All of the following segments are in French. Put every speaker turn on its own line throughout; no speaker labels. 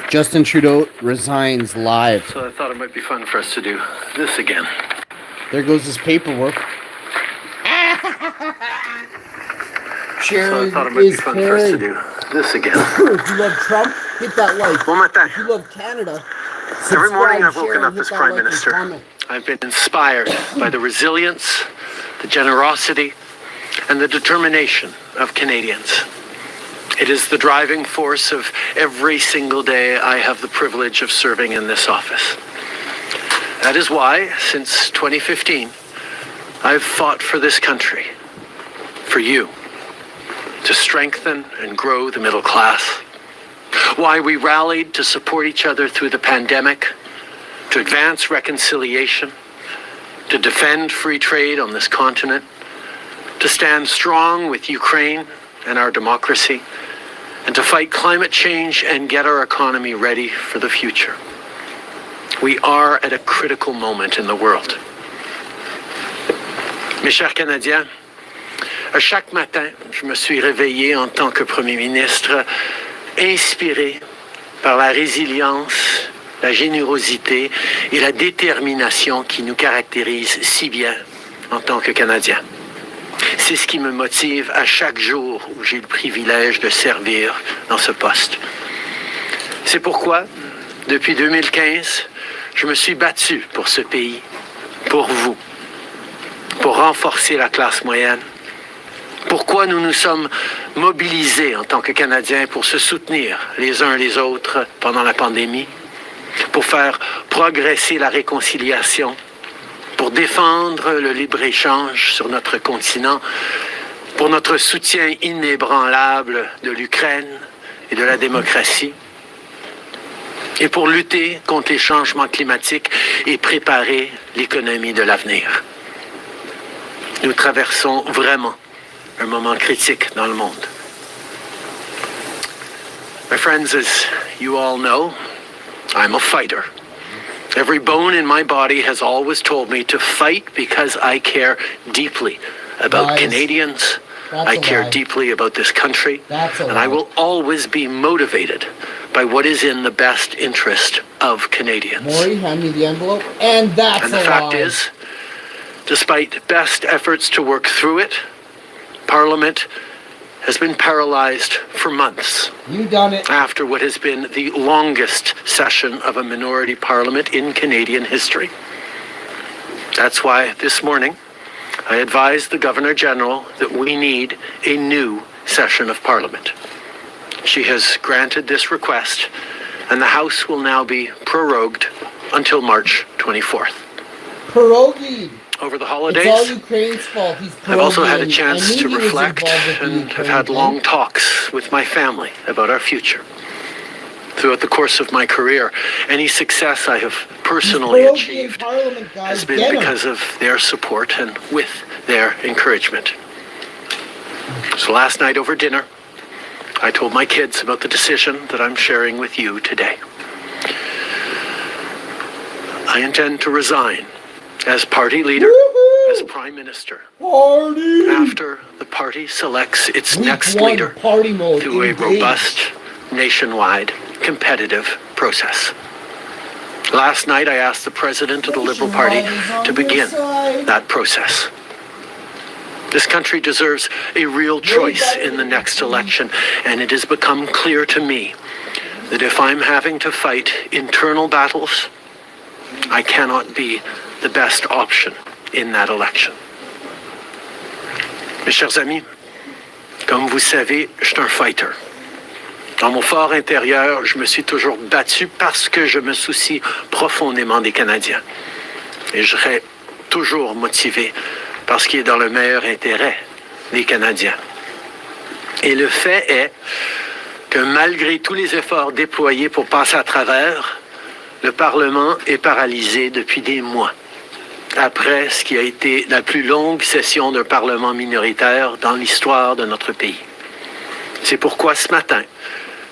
Justin Trudeau resigns live.
So I thought it might be fun for us to do this again.
There goes his paperwork.
So I thought it might be fun for us to do this again.
If you love Trump, hit that like.
Bon matin.
If you love Canada,
Every morning I've
share,
woken up as Prime Minister. I've been inspired by the resilience, the generosity, and the determination of Canadians. It is the driving force of every single day I have the privilege of serving in this office. That is why, since 2015, I've fought for this country, for you, to strengthen and grow the middle class. Why we rallied to support each other through the pandemic, to advance reconciliation, to defend free trade on this continent, to stand strong with Ukraine and our democracy, and to fight climate change and get our economy ready for the future. We are at a critical moment in the world. Mes chers Canadiens, chaque matin, je me suis réveillé en tant que Premier ministre, inspiré par la résilience, la générosité et la détermination qui nous caractérisent si bien en tant que Canadiens. C'est ce qui me motive à chaque jour où j'ai le privilège de servir dans ce poste. C'est pourquoi, depuis 2015, je me suis battu pour ce pays, pour vous, pour renforcer la classe moyenne. Pourquoi nous nous sommes mobilisés en tant que Canadiens pour se soutenir les uns les autres pendant la pandémie, pour faire progresser la réconciliation, pour défendre le libre-échange sur notre continent, pour notre soutien inébranlable de l'Ukraine et de la démocratie, et pour lutter contre les changements climatiques et préparer l'économie de l'avenir. Nous traversons vraiment un moment critique dans le monde. My friends, as you all know, I'm a fighter. Every bone in my body has always told me to fight because I care deeply about Canadians. I care deeply about this country. And I will always be motivated by what is in the best interest of Canadians.
Maury, hand me the envelope. And that's
And the fact is, despite best efforts to work through it, Parliament has been paralyzed for months.
You done it.
After what has been the longest session of a minority parliament in Canadian history. That's why this morning I advised the Governor General that we need a new session of Parliament. She has granted this request, and the House will now be prorogued until March 24th.
Pierogi.
Over the holidays,
it's all Ukraine's fault. He's
I've also had a chance to reflect and have had long talks with my family about our future. Throughout the course of my career, any success I have personally achieved has been because of their support and with their encouragement. So last night over dinner, I told my kids about the decision that I'm sharing with you today. I intend to resign as party leader, as Prime Minister, after the party selects its next leader through a robust, nationwide, competitive process. Last night, I asked the President of the Liberal Party to begin that process. This country deserves a real choice in the next election, and it has become clear to me that if I'm having to fight internal battles, I cannot be the best option in that election. Mes chers amis, comme vous savez, je suis un fighter. Dans mon fort intérieur, je me suis toujours battu parce que je me soucie profondément des Canadiens. Et je serai toujours motivé par ce qui est dans le meilleur intérêt des Canadiens. Et le fait est que malgré tous les efforts déployés pour passer à travers, le Parlement est paralysé depuis des mois, après ce qui a été la plus longue session d'un Parlement minoritaire dans l'histoire de notre pays. C'est pourquoi ce matin,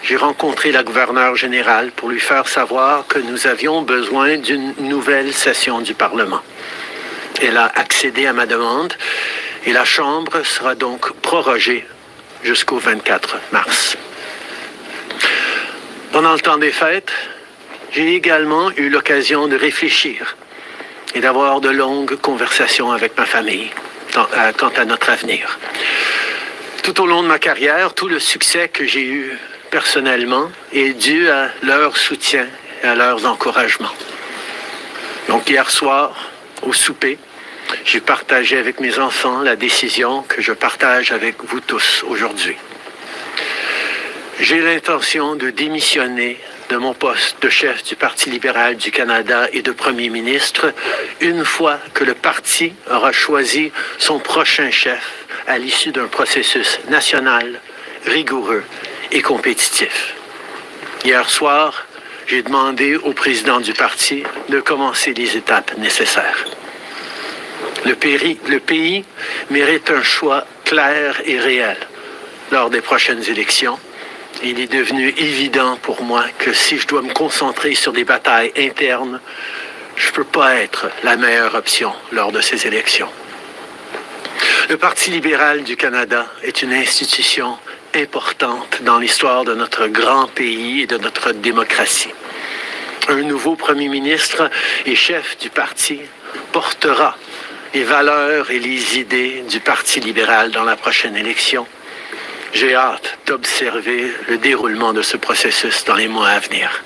j'ai rencontré la gouverneure générale pour lui faire savoir que nous avions besoin d'une nouvelle session du Parlement. Elle a accédé à ma demande et la Chambre sera donc prorogée jusqu'au 24 mars. Pendant le temps des fêtes, j'ai également eu l'occasion de réfléchir et d'avoir de longues conversations avec ma famille quant à notre avenir. Tout au long de ma carrière, tout le succès que j'ai eu personnellement est dû à leur soutien et à leurs encouragements. Donc hier soir, au souper, j'ai partagé avec mes enfants la décision que je partage avec vous tous aujourd'hui. J'ai l'intention de démissionner de mon poste de chef du Parti libéral du Canada et de premier ministre une fois que le parti aura choisi son prochain chef à l'issue d'un processus national, rigoureux et compétitif. Hier soir, j'ai demandé au président du parti de commencer les étapes nécessaires. Le pays mérite un choix clair et réel lors des prochaines élections. Il est devenu évident pour moi que si je dois me concentrer sur des batailles internes, je ne peux pas être la meilleure option lors de ces élections. Le Parti libéral du Canada est une institution importante dans l'histoire de notre grand pays et de notre démocratie. Un nouveau premier ministre et chef du parti portera les valeurs et les idées du Parti libéral dans la prochaine élection. J'ai hâte d'observer le déroulement de ce processus dans les mois à venir.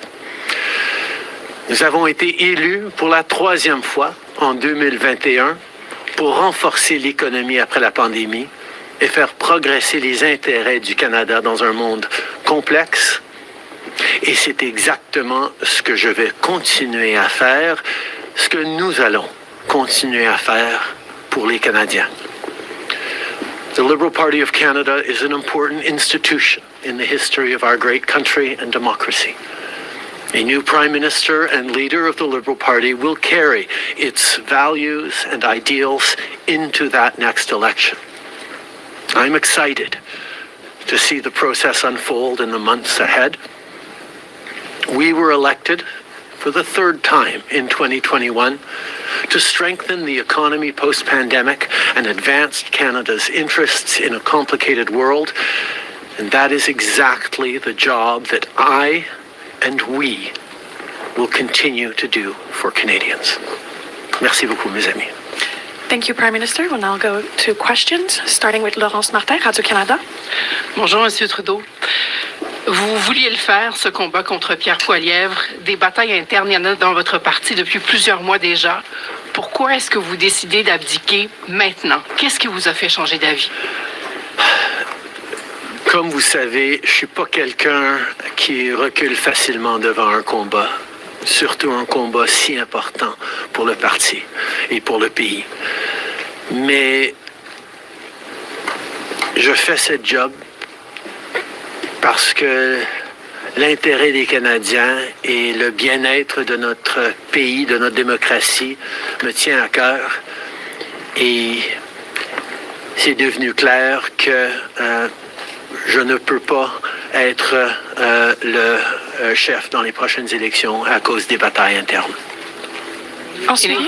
Nous avons été élus pour la 3e fois en 2021 pour renforcer l'économie après la pandémie et faire progresser les intérêts du Canada dans un monde complexe. Et c'est exactement ce que je vais continuer à faire, ce que nous allons continuer à faire pour les Canadiens. The Liberal Party of Canada is an important institution in the history of our great country and democracy. A new Prime Minister and leader of the Liberal Party will carry its values and ideals into that next election. I'm excited to see the process unfold in the months ahead. We were elected for the 3rd time in 2021 to strengthen the economy post-pandemic and advance Canada's interests in a complicated world. And that is exactly the job that I and we will continue to do for Canadians. Merci beaucoup, mes amis.
Thank you, Prime Minister. We'll now go to questions, starting with Laurence Martin, Radio-Canada.
Bonjour, Monsieur Trudeau. Vous vouliez le faire, ce combat contre Pierre Poilievre. Des batailles internes, il y en a dans votre parti depuis plusieurs mois déjà. Pourquoi est-ce que vous décidez d'abdiquer maintenant? Qu'est-ce qui vous a fait changer d'avis?
Comme vous savez, je ne suis pas quelqu'un qui recule facilement devant un combat, surtout un combat si important pour le parti et pour le pays. Mais je fais ce job parce que l'intérêt des Canadiens et le bien-être de notre pays, de notre démocratie, me tient à cœur. Et c'est devenu clair que je ne peux pas être le chef dans les prochaines élections à cause des batailles internes.
Ensuite,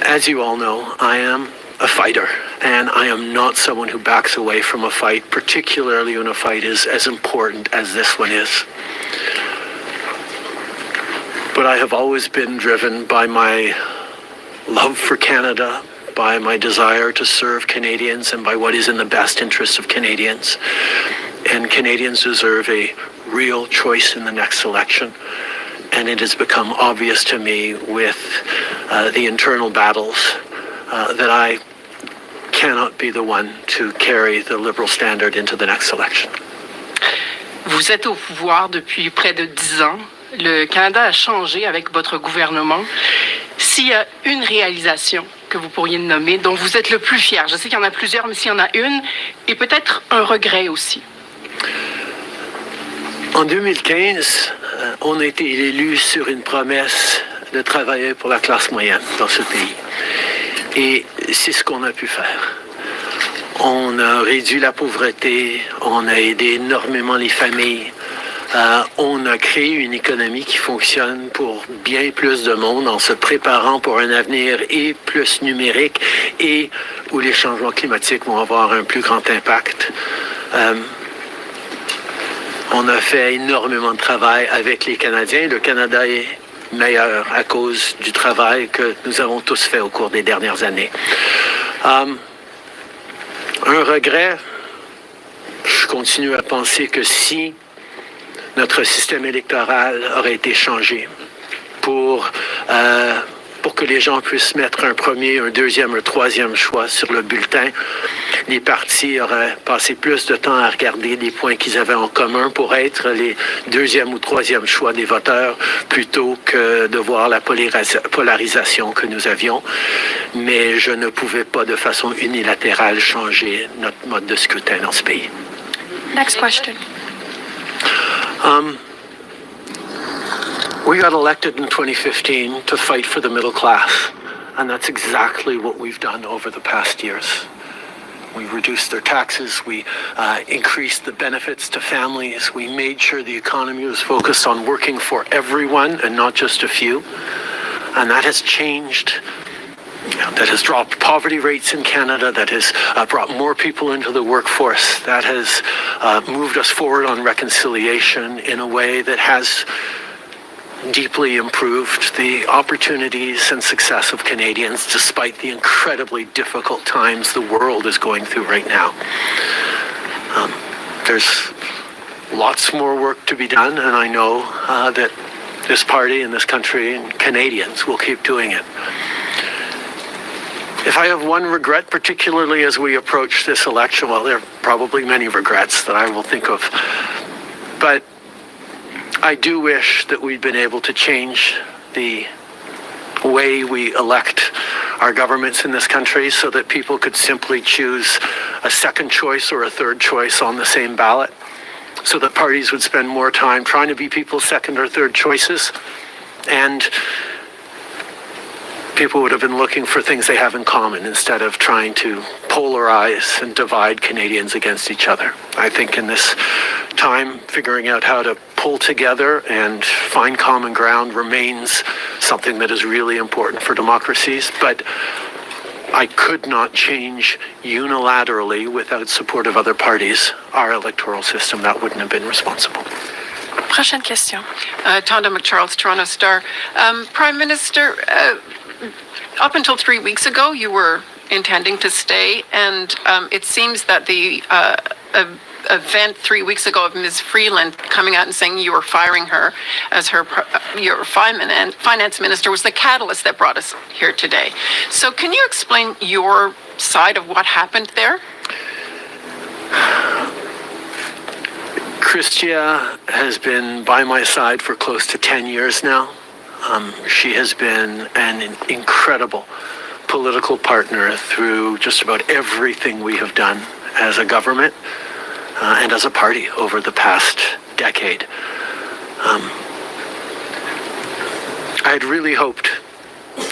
As you all know, I am a fighter, and I am not someone who backs away from a fight, particularly when a fight is as important as this one is. But I have always been driven by my love for Canada, by my desire to serve Canadians, and by what is in the best interest of Canadians. And Canadians deserve a real choice in the next election. And it has become obvious to me with the internal battles that I cannot be the one to carry the Liberal standard into the next election.
Vous êtes au pouvoir depuis près de 10 ans. Le Canada a changé avec votre gouvernement. S'il y a une réalisation que vous pourriez nommer, dont vous êtes le plus fier, je sais qu'il y en a plusieurs, mais s'il y en a une, et peut-être un regret aussi.
En 2015, on a été élu sur une promesse de travailler pour la classe moyenne dans ce pays. Et c'est ce qu'on a pu faire. On a réduit la pauvreté, on a aidé énormément les familles, on a créé une économie qui fonctionne pour bien plus de monde en se préparant pour un avenir et plus numérique et où les changements climatiques vont avoir un plus grand impact. On a fait énormément de travail avec les Canadiens. Le Canada est meilleur à cause du travail que nous avons tous fait au cours des dernières années. Un regret, je continue à penser que si notre système électoral aurait été changé pour que les gens puissent mettre un premier, un deuxième, un troisième choix sur le bulletin, les partis auraient passé plus de temps à regarder les points qu'ils avaient en commun pour être les deuxième ou troisième choix des voteurs plutôt que de voir la polarisation que nous avions. Mais je ne pouvais pas de façon unilatérale changer notre mode de scrutin dans ce pays.
Next question.
We got elected in 2015 to fight for the middle class, and that's exactly what we've done over the past years. We reduced their taxes, we increased the benefits to families, we made sure the economy was focused on working for everyone and not just a few, and that has changed. That has dropped poverty rates in Canada, that has brought more people into the workforce, that has moved us forward on reconciliation in a way that has deeply improved the opportunities and success of Canadians despite the incredibly difficult times the world is going through right now. There's lots more work to be done, and I know that this party and this country and Canadians will keep doing it. If I have one regret, particularly as we approach this election, well, there are probably many regrets that I will think of, but I do wish that we'd been able to change the way we elect our governments in this country so that people could simply choose a second choice or a third choice on the same ballot, so that parties would spend more time trying to be people's second or third choices, and people would have been looking for things they have in common instead of trying to polarize and divide Canadians against each other. I think in this time, figuring out how to pull together and find common ground remains something that is really important for democracies, but I could not change unilaterally without support of other parties our electoral system. That wouldn't have been responsible.
Prochaine question.
Tonda McCharles, Toronto Star. Prime Minister, up until 3 weeks ago, you were intending to stay, and it seems that the event 3 weeks ago of Ms. Freeland coming out and saying you were firing her as your finance minister was the catalyst that brought us here today. So can you explain your side of what happened there?
Chrystia has been by my side for close to 10 years now. She has been an incredible political partner through just about everything we have done as a government and as a party over the past decade. I had really hoped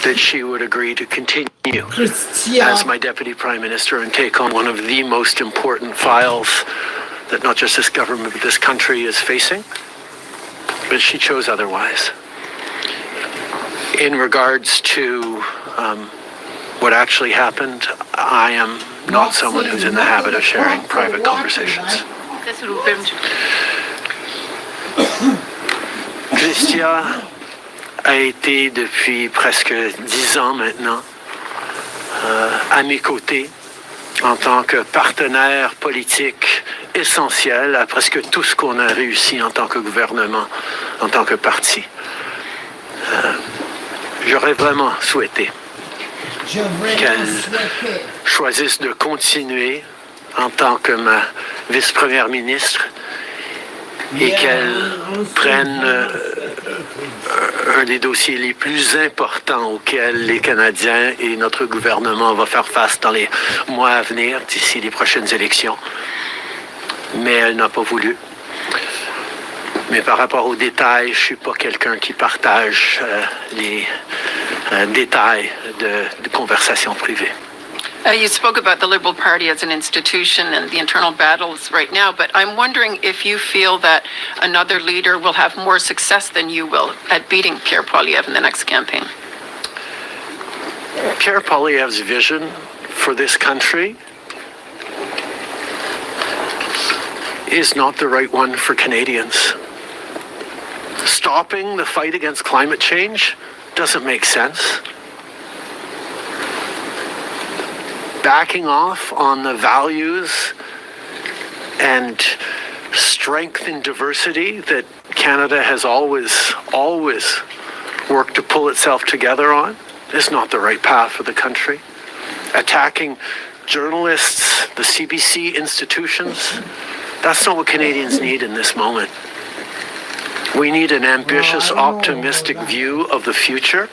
that she would agree to continue as my Deputy Prime Minister and take on one of the most important files that not just this government but this country is facing, but she chose otherwise. In regards to what actually happened, I am not someone who's in the habit of sharing private conversations. Chrystia a été depuis presque 10 ans maintenant à mes côtés en tant que partenaire politique essentiel à presque tout ce qu'on a réussi en tant que gouvernement, en tant que parti. J'aurais vraiment souhaité qu'elle choisisse de continuer en tant que ma vice-première ministre et qu'elle prenne un des dossiers les plus importants auxquels les Canadiens et notre gouvernement vont faire face dans les mois à venir, d'ici les prochaines élections. Mais elle n'a pas voulu. Mais par rapport aux détails, je ne suis pas quelqu'un qui partage les détails de conversations privées.
You spoke about the Liberal Party as an institution and the internal battles right now, but I'm wondering if you feel that another leader will have more success than you will at beating Pierre Poilievre in the next campaign.
Pierre Poilievre's vision for this country is not the right one for Canadians. Stopping the fight against climate change doesn't make sense. Backing off on the values and strength in diversity that Canada has always worked to pull itself together on is not the right path for the country. Attacking journalists, the CBC institutions, that's not what Canadians need in this moment. We need an ambitious, optimistic view of the future,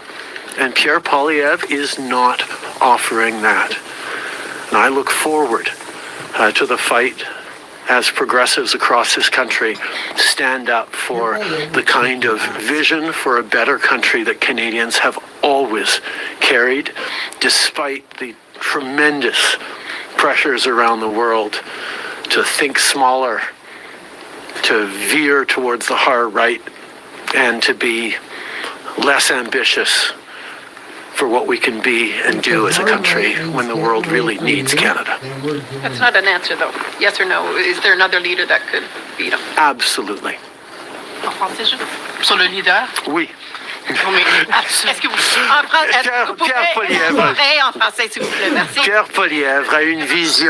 and Pierre Poilievre is not offering that. And I look forward to the fight as progressives across this country stand up for the kind of vision for a better country that Canadians have always carried, despite the tremendous pressures around the world to think smaller, to veer towards the hard right, and to be less ambitious for what we can be and do as a country when the world really needs Canada.
That's not an answer, though. Yes or no? Is there another leader that could beat him?
Absolutely.
En français, sur le leader?
Oui.
Non, mais est-ce que vous...
Pierre Poilievre.
En français, s'il vous plaît. Merci.
Pierre Poilievre a une vision